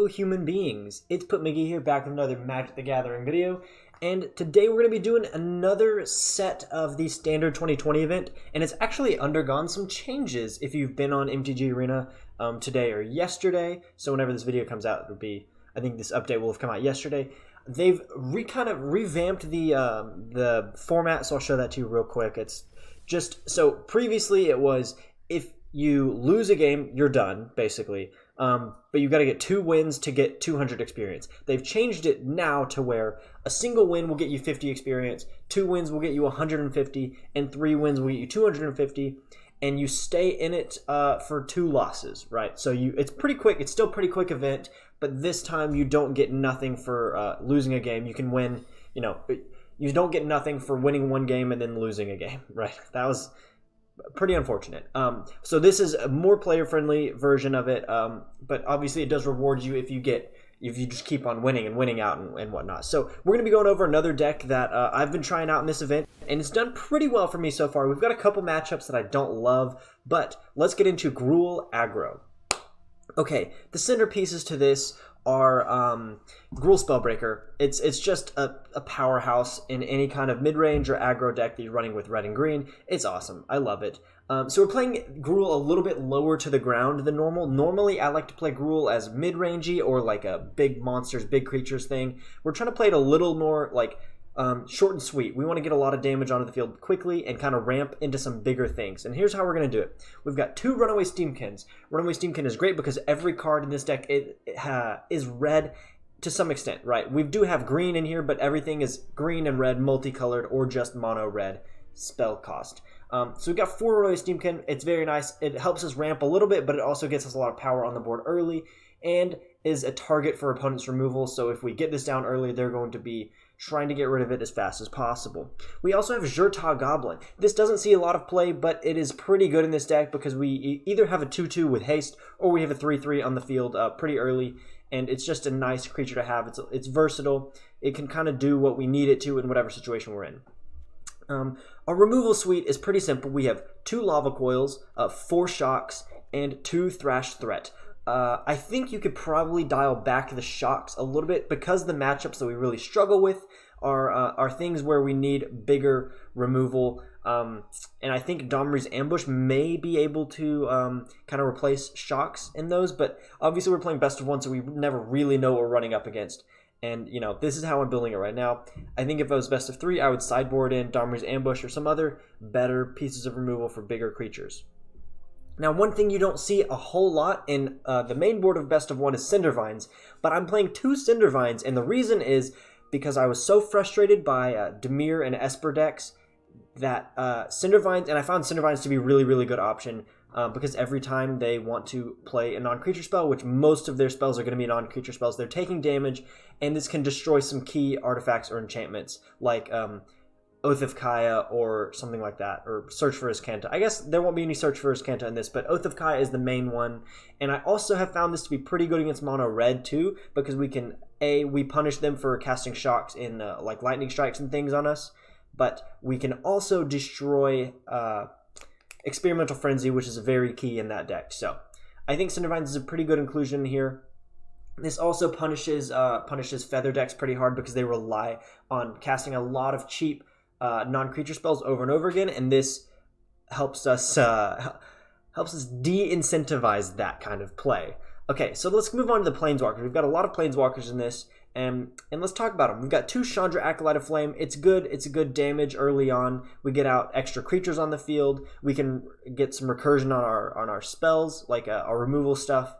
Hello human beings, it's Put McGee here, back with another Magic the Gathering video, and today we're going to be doing another set of the standard 2020 event, and it's actually undergone some changes if you've been on MTG Arena today or yesterday. So whenever this video comes out, it'll be, I think this update will have come out yesterday. They've kind of revamped the format, so I'll show that to you real quick. It's just, so previously it was, if you lose a game, you're done, basically. But you've got to get 2 wins to get 200 experience. They've changed it now to where a single win will get you 50 experience, 2 wins will get you 150, and 3 wins will get you 250, and you stay in it for 2 losses, right? So it's pretty quick. It's still a pretty quick event, but this time you don't get nothing for losing a game. You can win, you don't get nothing for winning 1 game and then losing a game, right? That was pretty unfortunate. So this is a more player-friendly version of it, but obviously it does reward you if you just keep on winning and winning out and whatnot. So we're going to be going over another deck that I've been trying out in this event, and it's done pretty well for me so far. We've got a couple matchups that I don't love, but let's get into Gruul Aggro. Okay, the centerpieces to this are Gruul Spellbreaker. It's just a powerhouse in any kind of mid-range or aggro deck that you're running with red and green. It's awesome. I love it. So we're playing Gruul a little bit lower to the ground than normal. Normally, I like to play Gruul as mid-rangey or like a big monsters, big creatures thing. We're trying to play it a little more like short and sweet. We want to get a lot of damage onto the field quickly and kind of ramp into some bigger things. And here's how we're going to do it. We've got 2 Runaway Steamkins. Runaway Steamkin is great because every card in this deck is red to some extent, right? We do have green in here, but everything is green and red, multicolored, or just mono red spell cost. So we've got 4 Runaway Steamkin. It's very nice. It helps us ramp a little bit, but it also gets us a lot of power on the board early and is a target for opponent's removal. So if we get this down early, they're going to be trying to get rid of it as fast as possible. We also have Zhur-Taa Goblin. This doesn't see a lot of play, but it is pretty good in this deck because we either have a 2-2 with haste or we have a 3-3 on the field pretty early, and it's just a nice creature to have. It's versatile. It can kind of do what we need it to in whatever situation we're in. Our removal suite is pretty simple. We have 2 Lava Coils, 4 Shocks, and 2 Thrash Threat. I think you could probably dial back the shocks a little bit because the matchups that we really struggle with are things where we need bigger removal. And I think Domri's Ambush may be able to kind of replace shocks in those, but obviously we're playing best of 1, so we never really know what we're running up against. And, this is how I'm building it right now. I think if I was best of 3, I would sideboard in Domri's Ambush or some other better pieces of removal for bigger creatures. Now, one thing you don't see a whole lot in the main board of Best of 1 is Cindervines, but I'm playing 2 Cindervines, and the reason is because I was so frustrated by Dimir and Esper decks that Cindervines, and I found Cindervines to be a really, really good option because every time they want to play a non-creature spell, which most of their spells are going to be non-creature spells, they're taking damage, and this can destroy some key artifacts or enchantments, like Oath of Kaya or something like that, or Search for Iskanta. I guess there won't be any Search for Iskanta in this, but Oath of Kaya is the main one, and I also have found this to be pretty good against mono red too, because we can, we punish them for casting shocks in like lightning strikes and things on us, but we can also destroy Experimental Frenzy, which is very key in that deck. So I think Cindervines is a pretty good inclusion here. This also punishes Feather decks pretty hard because they rely on casting a lot of cheap non-creature spells over and over again, and this helps us de-incentivize that kind of play. Okay, so let's move on to the Planeswalkers. We've got a lot of Planeswalkers in this, and let's talk about them. We've got 2 Chandra Acolyte of Flame. It's good. It's a good damage early on. We get out extra creatures on the field. We can get some recursion on our spells, like our removal stuff.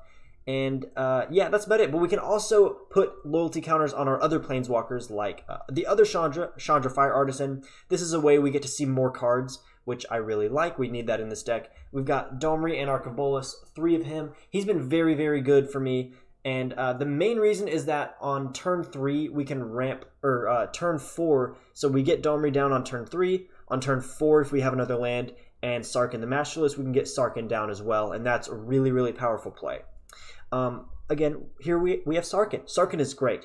And yeah, that's about it. But we can also put loyalty counters on our other Planeswalkers, like the other Chandra Fire Artisan. This is a way we get to see more cards, which I really like. We need that in this deck. We've got Domri and Archebolas, 3 of him. He's been very, very good for me. And the main reason is that on turn 3, we can ramp, or turn 4, so we get Domri down on turn 3. On turn 4, if we have another land, and Sarkhan the Masterless, we can get Sarkhan down as well. And that's a really, really powerful play. Again, here we have Sarkhan. Sarkhan is great.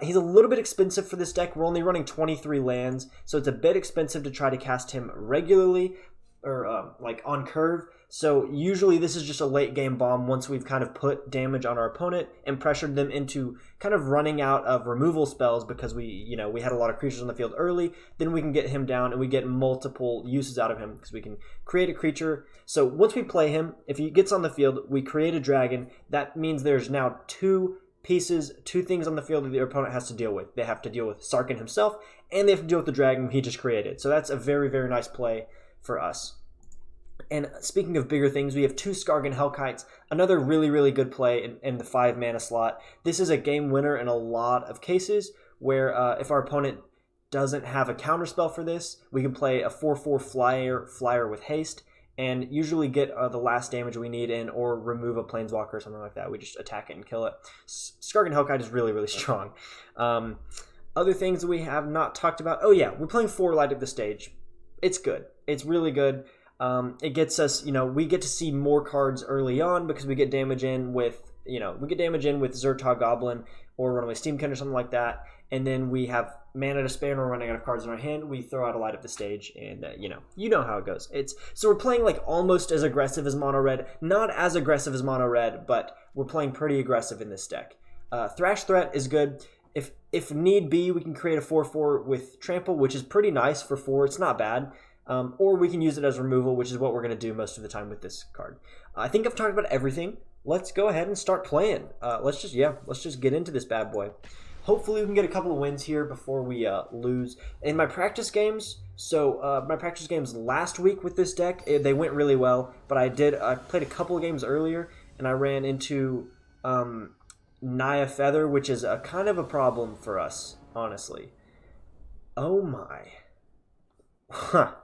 He's a little bit expensive for this deck. We're only running 23 lands, so it's a bit expensive to try to cast him regularly, or like on curve, So usually this is just a late game bomb once we've kind of put damage on our opponent and pressured them into kind of running out of removal spells because we had a lot of creatures on the field early. Then we can get him down and we get multiple uses out of him because we can create a creature. So once we play him, if he gets on the field, we create a dragon. That means there's now two things on the field that the opponent has to deal with. They have to deal with Sarkhan himself, and they have to deal with the dragon he just created. So that's a very, very nice play for us. And speaking of bigger things, we have 2 Skargan Hellkites, another really, really good play in the 5 mana slot. This is a game winner in a lot of cases where if our opponent doesn't have a counterspell for this, we can play a 4/4 flyer with haste and usually get the last damage we need in or remove a planeswalker or something like that. We just attack it and kill it. Skargan Hellkite is really, really strong. Other things that we have not talked about. Oh yeah, we're playing 4 Light Up the Stage. It's good. It's really good. It gets us, we get to see more cards early on because we get damage in with, Zertog Goblin or Runaway Steamkin or something like that. And then we have mana to spare and we're running out of cards in our hand. We throw out a Light Up the Stage and, you know how it goes. So we're playing like almost as aggressive as Mono Red. Not as aggressive as Mono Red, but we're playing pretty aggressive in this deck. Thrash Threat is good. If need be, we can create a 4/4 with Trample, which is pretty nice for 4. It's not bad. Or we can use it as removal, which is what we're going to do most of the time with this card. I think I've talked about everything. Let's go ahead and start playing. Let's just get into this bad boy. Hopefully we can get a couple of wins here before we lose. In my practice games, my practice games last week with this deck, they went really well. But I played a couple of games earlier, and I ran into Naya Feather, which is a kind of a problem for us, honestly. Oh my. Huh.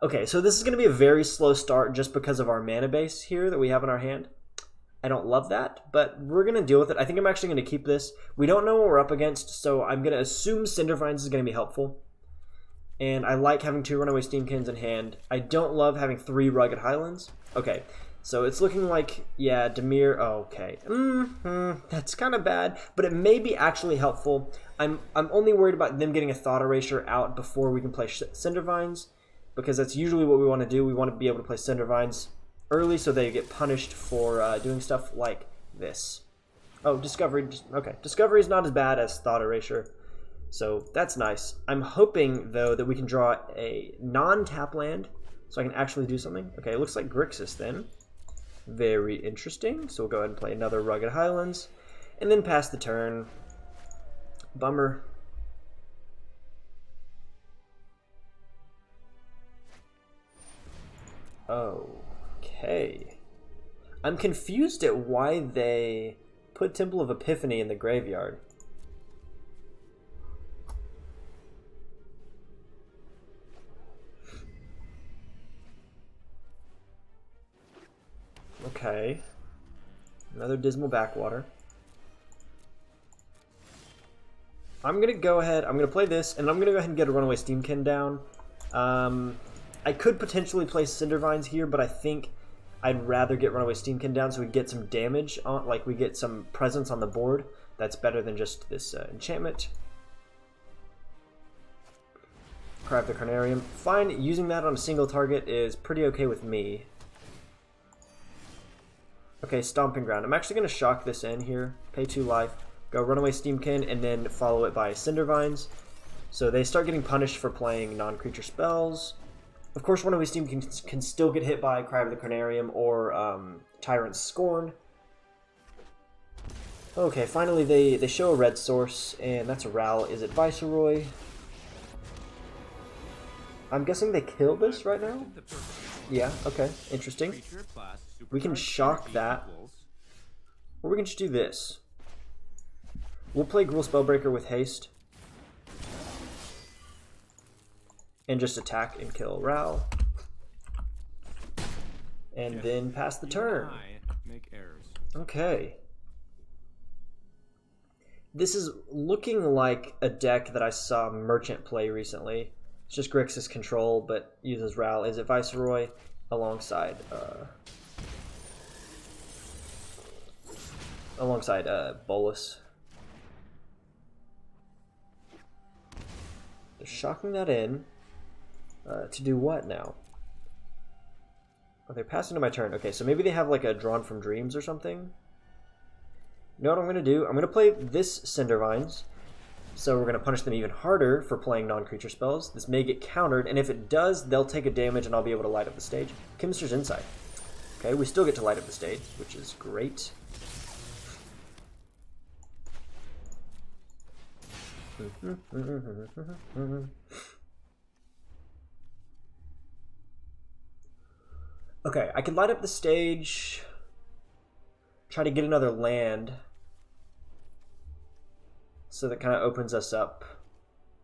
Okay, so this is going to be a very slow start just because of our mana base here that we have in our hand. I don't love that, but we're going to deal with it. I think I'm actually going to keep this. We don't know what we're up against, so I'm going to assume Cindervines is going to be helpful. And I like having 2 Runaway Steamkins in hand. I don't love having 3 Rugged Highlands. Okay, so it's looking like, yeah, Dimir. Oh, okay. That's kind of bad, but it may be actually helpful. I'm only worried about them getting a Thought Erasure out before we can play Cindervines, because that's usually what we want to do. We want to be able to play Cindervines early so they get punished for doing stuff like this. Oh, Discovery. Okay, Discovery is not as bad as Thought Erasure, so that's nice. I'm hoping, though, that we can draw a non-tap land so I can actually do something. Okay, it looks like Grixis then. Very interesting. So we'll go ahead and play another Rugged Highlands and then pass the turn. Bummer. Okay. I'm confused at why they put Temple of Epiphany in the graveyard. Okay. Another Dismal Backwater. I'm going to go ahead, I'm going to play this, and I'm going to go ahead and get a Runaway Steamkin down. I could potentially play Cindervines here, but I think I'd rather get Runaway Steamkin down so we get some damage, on, like we get some presence on the board. That's better than just this enchantment. Cry of the Carnarium. Fine, using that on a single target is pretty okay with me. Okay, Stomping Ground. I'm actually going to shock this in here. Pay 2 life. Go Runaway Steamkin, and then follow it by Cindervines. So they start getting punished for playing non-creature spells. Of course, Runaway Steamkin can still get hit by Cry of the Carnarium or Tyrant's Scorn. Okay, finally they show a red source, and that's a Ral. Is it Viceroy? I'm guessing they kill this right now? Yeah, okay, interesting. We can shock that. Or we can just do this. We'll play Gruul Spellbreaker with haste. And just attack and kill Ral. And then pass the turn. Okay. This is looking like a deck that I saw Merchant play recently. It's just Grixis control, but uses Ral. Is it Viceroy alongside Bolus? They're shocking that in. To do what now? Oh, they're passing to my turn. Okay, so maybe they have like a Drawn from Dreams or something. You know what I'm going to do? I'm going to play this Cindervines. So we're going to punish them even harder for playing non-creature spells. This may get countered, and if it does, they'll take a damage and I'll be able to light up the stage. Chemist's Insight. Okay, we still get to light up the stage, which is great. Okay, I can light up the stage, try to get another land, so that kind of opens us up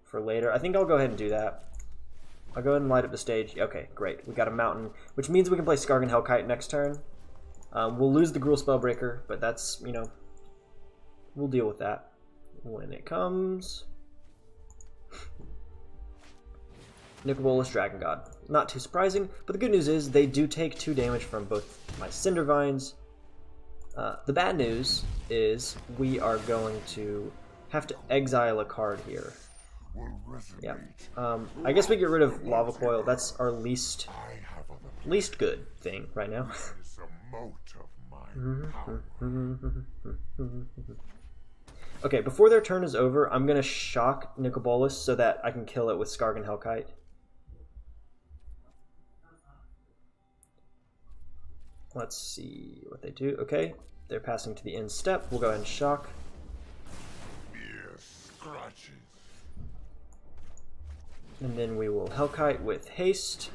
for later. I think I'll go ahead and do that. I'll go ahead and light up the stage. Okay, great. We got a mountain, which means we can play Skargan Hellkite next turn. We'll lose the Gruul Spellbreaker, but that's, you know, we'll deal with that when it comes. Nicol Bolas, Dragon God. Not too surprising, but the good news is they do take 2 damage from both my Cindervines. The bad news is we are going to have to exile a card here. Yeah. I guess we get rid of Lava Coil. That's our least good thing right now. Okay, before their turn is over, I'm going to shock Nicol Bolas so that I can kill it with Skargan Hellkite. Let's see what they do. Okay, they're passing to the end step. We'll go ahead and shock. And then we will Hellkite with haste.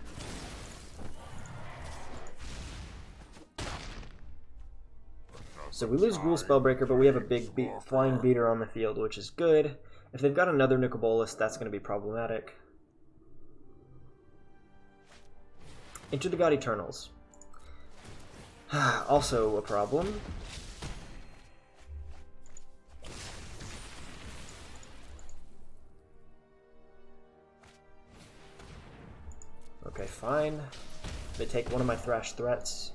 So we lose Gruul Spellbreaker, but we have a big flying beater on the field, which is good. If they've got another Nicol Bolas, that's going to be problematic. Into the God Eternals. Also a problem. Okay, fine. They take one of my Thrash threats.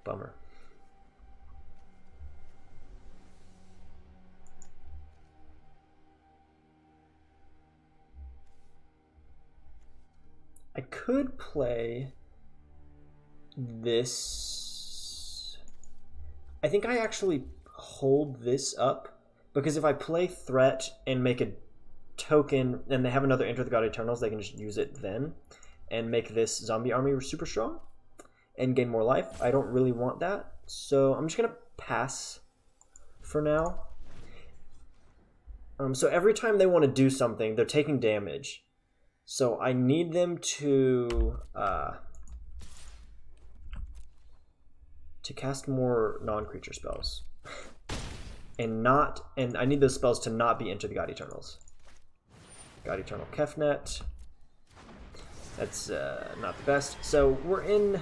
Bummer. I could play this. I think I actually hold this up because if I play threat and make a token and they have another Enter the God Eternals, they can just use it then and make this zombie army super strong and gain more life. I don't really want that, so I'm just gonna pass for now. So every time they want to do something, they're taking damage. So I need them to cast more non-creature spells, and I need those spells to not be Enter the God Eternals. God Eternal Kefnet. That's not the best. So we're in.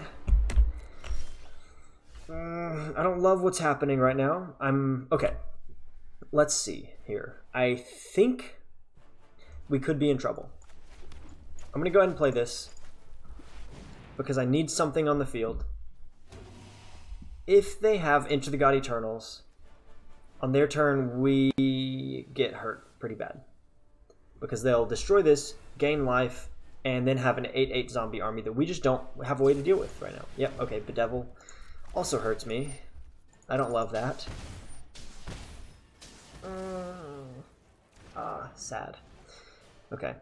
I don't love what's happening right now. Okay. Let's see here. I think we could be in trouble. I'm going to go ahead and play this because I need something on the field. If they have Enter the God Eternals, on their turn we get hurt pretty bad because they'll destroy this, gain life, and then have an 8/8 zombie army that we just don't have a way to deal with right now. Yep, okay, Bedevil also hurts me. I don't love that. Sad. Okay.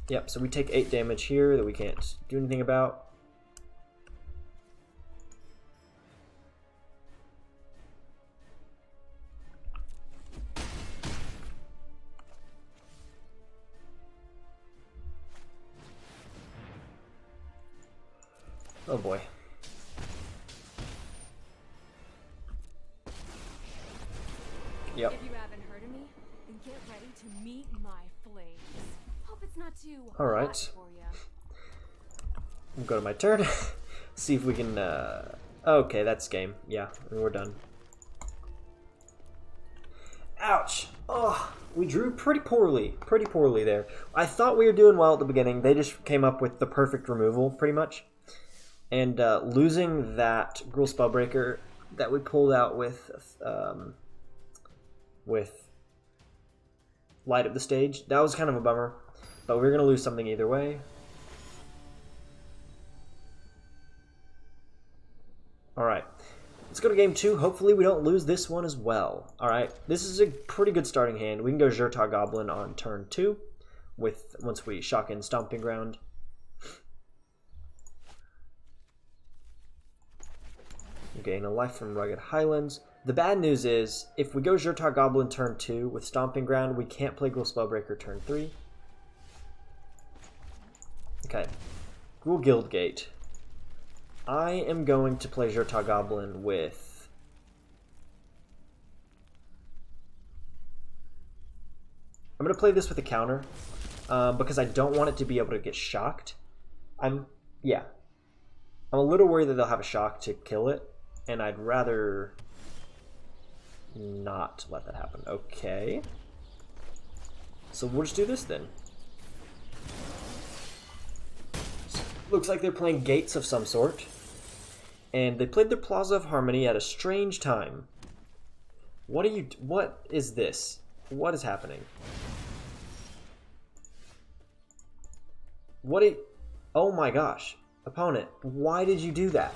Yep, so we take 8 damage here that we can't do anything about. Oh boy. Yep. If you haven't heard of me, then get ready to meet my flames. Hope it's not too all right. hot for ya. We'll go to my turn. See if we can. Okay, that's game. Yeah, and we're done. Ouch! Oh, We drew pretty poorly there. I thought we were doing well at the beginning. They just came up with the perfect removal, pretty much. And losing that Gruul Spellbreaker that we pulled out with Light Up the Stage, that was kind of a bummer. But we were going to lose something either way. Alright, let's go to game 2. Hopefully we don't lose this one as well. Alright, this is a pretty good starting hand. We can go Zhur-Taa Goblin on turn 2 once we shock in Stomping Ground. You gain a life from Rugged Highlands. The bad news is, if we go Zhur-Taa Goblin turn 2 with Stomping Ground, we can't play Gruul Spellbreaker turn 3. Okay, Gruul Guildgate. I am going to play Zhur-Taa Goblin with... I'm going to play this with a counter, because I don't want it to be able to get shocked. I'm a little worried that they'll have a shock to kill it, and I'd rather not let that happen. Okay. So we'll just do this then. Looks like they're playing Gates of some sort. And they played their Plaza of Harmony at a strange time. What is this? What is happening? Oh my gosh. Opponent, why did you do that?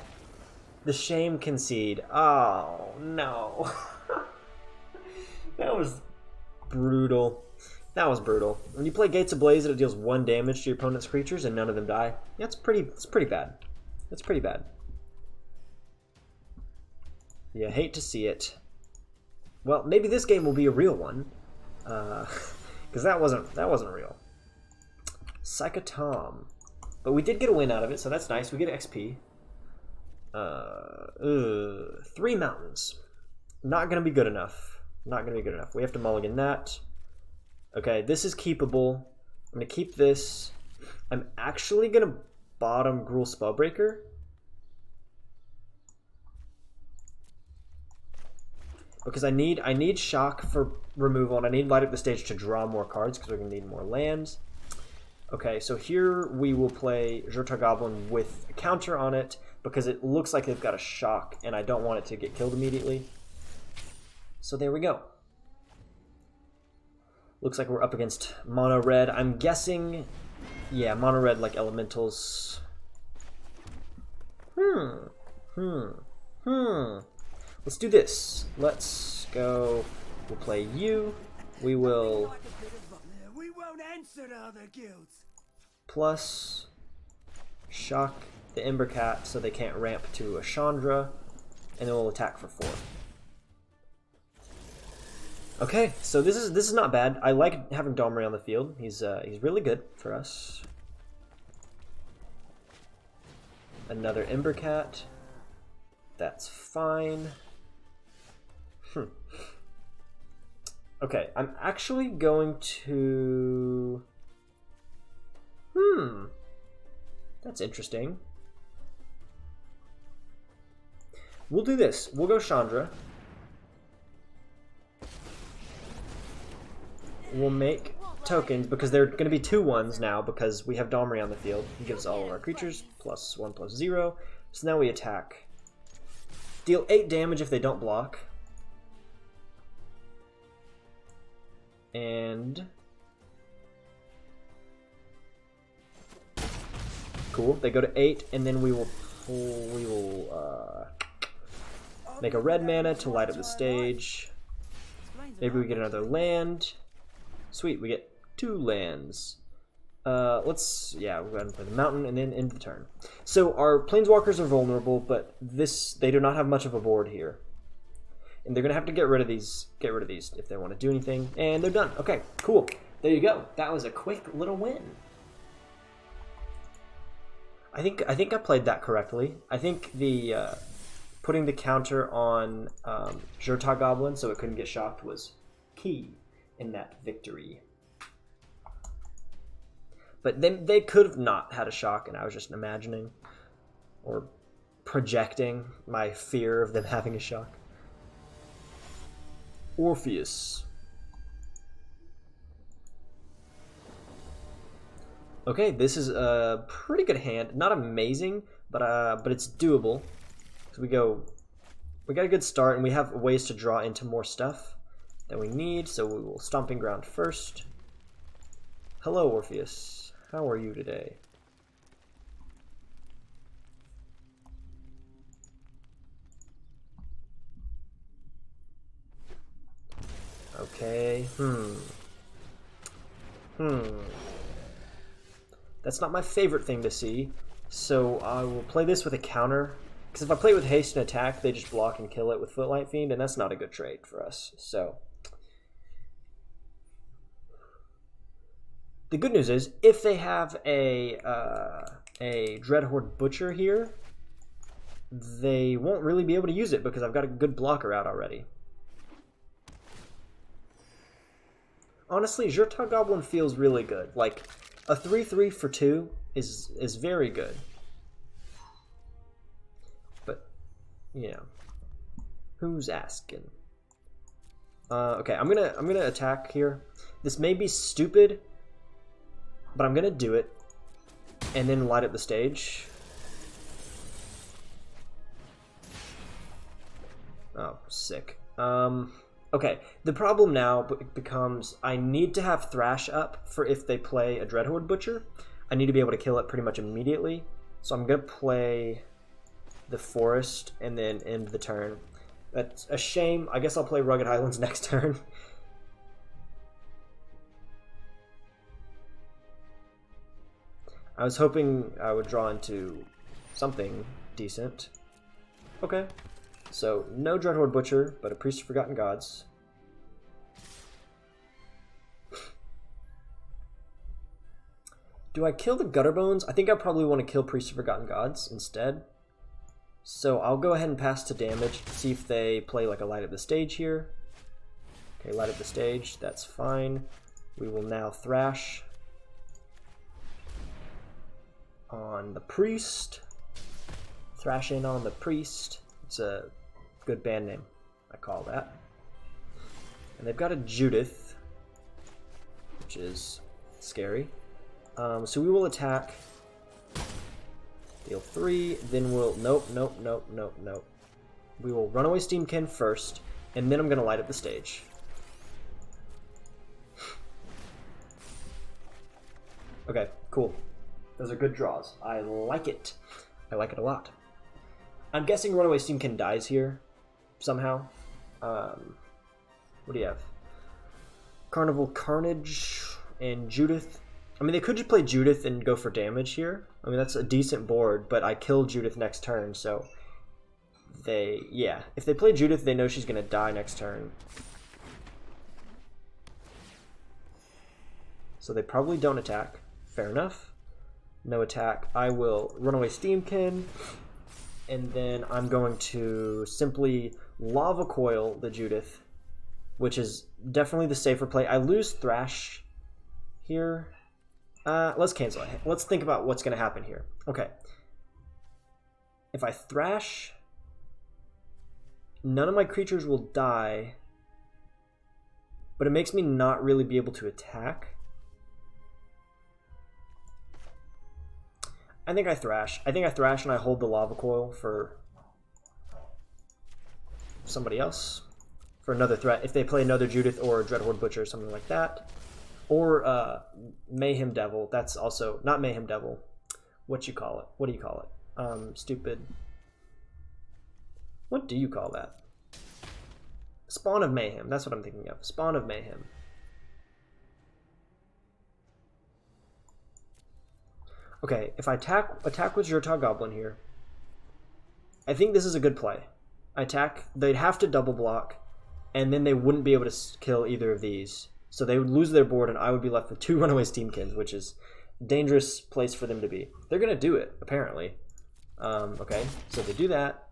The Shame Concede. Oh, no. That was brutal. That was brutal. When you play Gates Ablaze, it deals 1 damage to your opponent's creatures and none of them die. That's pretty bad. That's pretty bad. You hate to see it. Well, maybe this game will be a real one. Because that wasn't real. Psychotom. But we did get a win out of it, so that's nice. We get XP. 3 mountains. Not going to be good enough. Not going to be good enough. We have to mulligan that. Okay, this is keepable. I'm going to keep this. I'm actually going to bottom Gruul Spellbreaker. Because I need shock for removal, and I need Light Up the Stage to draw more cards, because we're going to need more lands. Okay, so here we will play Zhur-Taa Goblin with a counter on it, because it looks like they've got a shock, and I don't want it to get killed immediately. So there we go. Looks like we're up against mono red. I'm guessing, yeah, mono red like elementals. Let's do this. Let's go. We'll play you. We will plus shock the Embercat so they can't ramp to a Chandra, and then we'll attack for 4. Okay, so this is not bad. I like having Domri on the field. He's really good for us. Another Embercat. That's fine. Okay, I'm actually going to... That's interesting. We'll do this. We'll go Chandra. We'll make tokens, because they're going to be 2/1s now, because we have Domri on the field. He gives all of our creatures +1/+0. So now we attack. Deal 8 damage if they don't block. And... cool, they go to 8, and then we will make a red mana to light up the stage. Maybe we get another land. Sweet, we get 2 lands. We'll go ahead and play the mountain and then end the turn. So our planeswalkers are vulnerable, but they do not have much of a board here. And they're gonna have to get rid of these if they want to do anything. And they're done. Okay, cool. There you go. That was a quick little win. I think I played that correctly. I think the putting the counter on Zhur-Taa Goblin so it couldn't get shocked was key in that victory. But then they could have not had a shock, and I was just imagining or projecting my fear of them having a shock. Orpheus. Okay, this is a pretty good hand. Not amazing, but it's doable. So we got a good start, and we have ways to draw into more stuff that we need. So we will Stomping Ground first. Hello, Orpheus. How are you today? Okay. That's not my favorite thing to see, so I will play this with a counter, because if I play with haste and attack, they just block and kill it with Footlight Fiend, and that's not a good trade for us. So the good news is, if they have a Dreadhorde Butcher here, they won't really be able to use it, because I've got a good blocker out already. Honestly, Jurta Goblin feels really good. Like, a 3/3 for 2 is very good. But, you know, who's asking? Okay, I'm gonna attack here. This may be stupid, but I'm gonna do it, and then light up the stage. Oh, sick. Okay, the problem now becomes I need to have Thrash up for if they play a Dreadhorde Butcher. I need to be able to kill it pretty much immediately. So I'm going to play the Forest and then end the turn. That's a shame. I guess I'll play Rugged Highlands next turn. I was hoping I would draw into something decent. Okay. So, no Dreadhorde Butcher, but a Priest of Forgotten Gods. Do I kill the Gutterbones? I think I probably want to kill Priest of Forgotten Gods instead. So I'll go ahead and pass to damage, see if they play like a Light Up the Stage here. Okay, Light Up the Stage, that's fine. We will now Thrash on the Priest. Thrash in on the Priest. It's a good band name, I call that. And they've got a Judith, which is scary. So we will attack, deal 3, then we'll, nope. We will Runaway Steamkin first, and then I'm going to light up the stage. Okay, cool. Those are good draws. I like it. I like it a lot. I'm guessing Runaway Steamkin dies here somehow. What do you have? Carnival Carnage and Judith. I mean, they could just play Judith and go for damage here. I mean, that's a decent board, but I kill Judith next turn, so yeah. If they play Judith, they know she's going to die next turn. So they probably don't attack. Fair enough. No attack. I will Runaway Steamkin, and then I'm going to simply Lava Coil the Judith, which is definitely the safer play. I lose Thrash here. Let's cancel it. Let's think about what's going to happen here. Okay. If I Thrash, none of my creatures will die, but it makes me not really be able to attack. I think I Thrash. I and I hold the Lava Coil for somebody else. For another threat. If they play another Judith or Dreadhorde Butcher or something like that. Or Mayhem Devil. That's also not Mayhem Devil. What do you call it? Stupid. What do you call that? Spawn of Mayhem. That's what I'm thinking of. Spawn of Mayhem. Okay, if I attack with Jurta Goblin here, I think this is a good play. I attack. They'd have to double block, and then they wouldn't be able to kill either of these. So they would lose their board, and I would be left with 2 Runaway Steamkins, which is a dangerous place for them to be. They're going to do it, apparently. Okay, so they do that.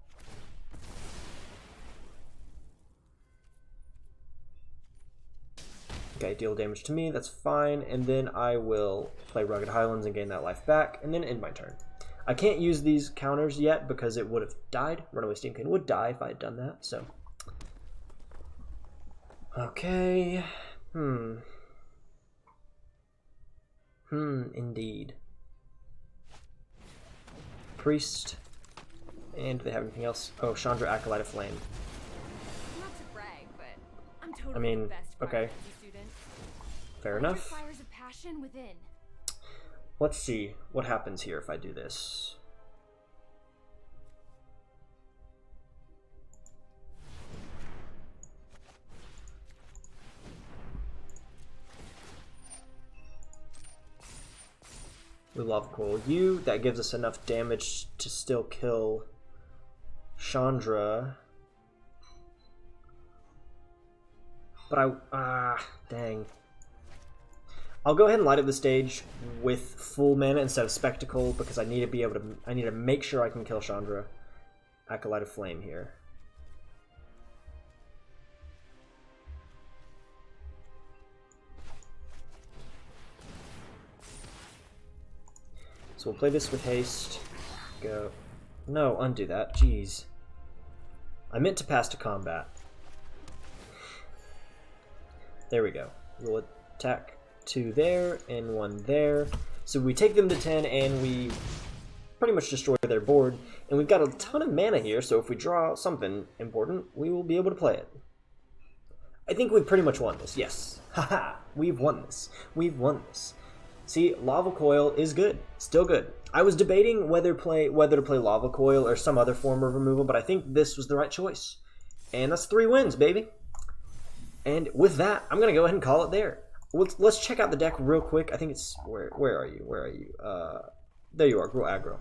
Okay, deal damage to me, that's fine. And then I will play Rugged Highlands and gain that life back, and then end my turn. I can't use these counters yet because it would have died. Runaway Steamkin would die if I had done that, so. Okay. Indeed. Priest. And do they have anything else? Oh, Chandra, Acolyte of Flame. Not to brag, but I'm totally I mean, the best okay. student. Fair enough. Fires of passion within. Let's see what happens here if I do this. We love Coil U. That gives us enough damage to still kill Chandra. But dang. I'll go ahead and light up the stage with full mana instead of Spectacle because I need to be able to. I need to make sure I can kill Chandra. Acolyte of Flame here. So we'll play this with haste. Go. No, undo that. Jeez. I meant to pass to combat. There we go. We'll attack 2 there and 1 there. So we take them to 10 and we pretty much destroy their board. And we've got a ton of mana here, so if we draw something important, we will be able to play it. I think we've pretty much won this. Yes. Haha. We've won this. We've won this. See, Lava Coil is good. Still good. I was debating whether to play Lava Coil or some other form of removal, but I think this was the right choice. And that's 3 wins, baby. And with that, I'm going to go ahead and call it there. Let's check out the deck real quick. I think it's... Where are you? Where are you? There you are, Gruul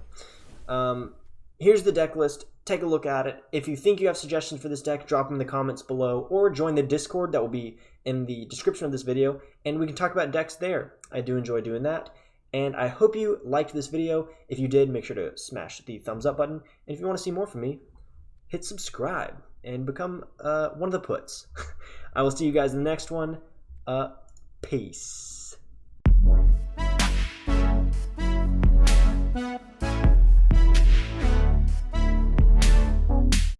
Aggro. Here's the deck list. Take a look at it. If you think you have suggestions for this deck, drop them in the comments below, or join the Discord that will be in the description of this video, and we can talk about decks there. I do enjoy doing that, and I hope you liked this video. If you did, make sure to smash the thumbs up button, and if you want to see more from me, hit subscribe and become one of the puts. I will see you guys in the next one. Peace.